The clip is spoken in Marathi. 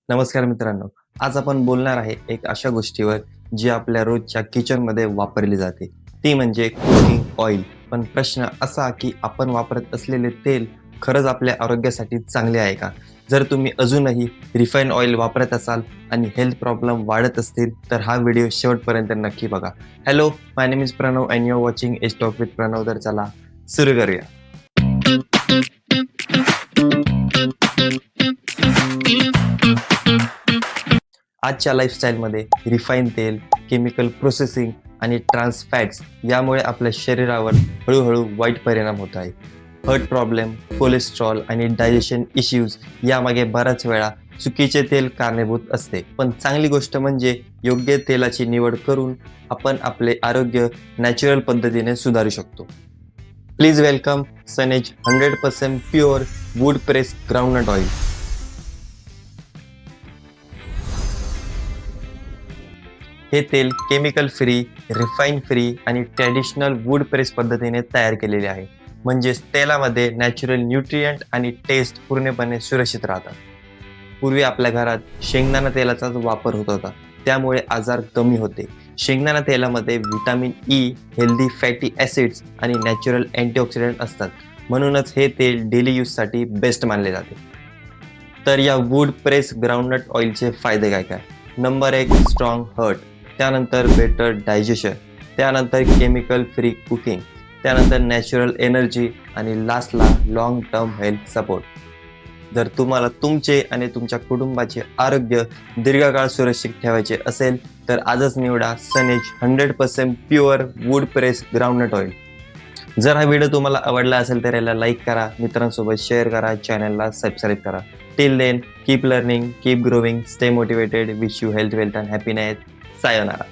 नमस्कार मित्रांनो. आज आपण बोलणार आहे एक अशा गोष्टीवर जी आपल्या रोजच्या किचनमध्ये वापरली जाते. ती म्हणजे कुकिंग ऑइल. पण प्रश्न असा की आपण वापरत असलेले तेल खरंच आपल्या आरोग्यासाठी चांगले आहे का? जर तुम्ही अजूनही रिफाईंड ऑइल वापरत असाल आणि हेल्थ प्रॉब्लेम वाढत असतील तर हा व्हिडिओ शेवटपर्यंत नक्की बघा. Hello, my name is Pranav and you are watching a talk with Pranav. तर चला सुरू करूया. आजच्या लाईफस्टाईलमध्ये रिफाईन तेल, केमिकल प्रोसेसिंग आणि ट्रान्स फॅट्स यामुळे आपल्या शरीरावर हळूहळू वाईट परिणाम होत आहे. हार्ट प्रॉब्लेम, कोलेस्ट्रॉल आणि डायजेशन इश्यूज यामागे बऱ्याच वेळा चुकीचे तेल कारणीभूत असते. पण चांगली गोष्ट म्हणजे योग्य तेलाची निवड करून आपण आपले आरोग्य नॅचरल पद्धतीने सुधारू शकतो. प्लीज वेलकम सनेज 100% pure wood press groundnut oil. हे तेल केमिकल फ्री, रिफाईन फ्री आणि ट्रॅडिशनल वूड प्रेस पद्धतीने तयार केलेले आहे. म्हणजेच तेलामध्ये नॅचरल न्यूट्रियंट आणि टेस्ट पूर्णपणे सुरक्षित राहतात. पूर्वी आपल्या घरात शेंगदाणा तेलाचाच वापर होत होता, त्यामुळे आजार कमी होते. शेंगदाणा तेलामध्ये vitamin E, healthy fatty acids आणि नॅचरल अँटीऑक्सिडंट असतात. म्हणूनच हे तेल डेली यूजसाठी बेस्ट मानले जाते. तर या वूड प्रेस ग्राउंडनट ऑइलचे फायदे काय काय? Number 1, strong heart. त्यानंतर बेटर डायजेशन. त्यानंतर केमिकल फ्री कुकिंग. त्यानंतर नॅचरल एनर्जी आणि लास्टला लॉंग टर्म हेल्थ सपोर्ट. जर तुम्हाला तुमचे आणि तुमच्या कुटुंबाचे आरोग्य दीर्घकाळ सुरक्षित ठेवायचे असेल तर आजच निवडा सनेज 100% pure wood press groundnut oil. जर हा व्हिडिओ तुम्हाला आवडला असेल तर याला लाईक करा, मित्रांसोबत शेअर करा, चॅनलला सबस्क्राईब करा. Till then, keep learning, keep growing, stay motivated. Wish you health, wealth and happiness. Sayonara.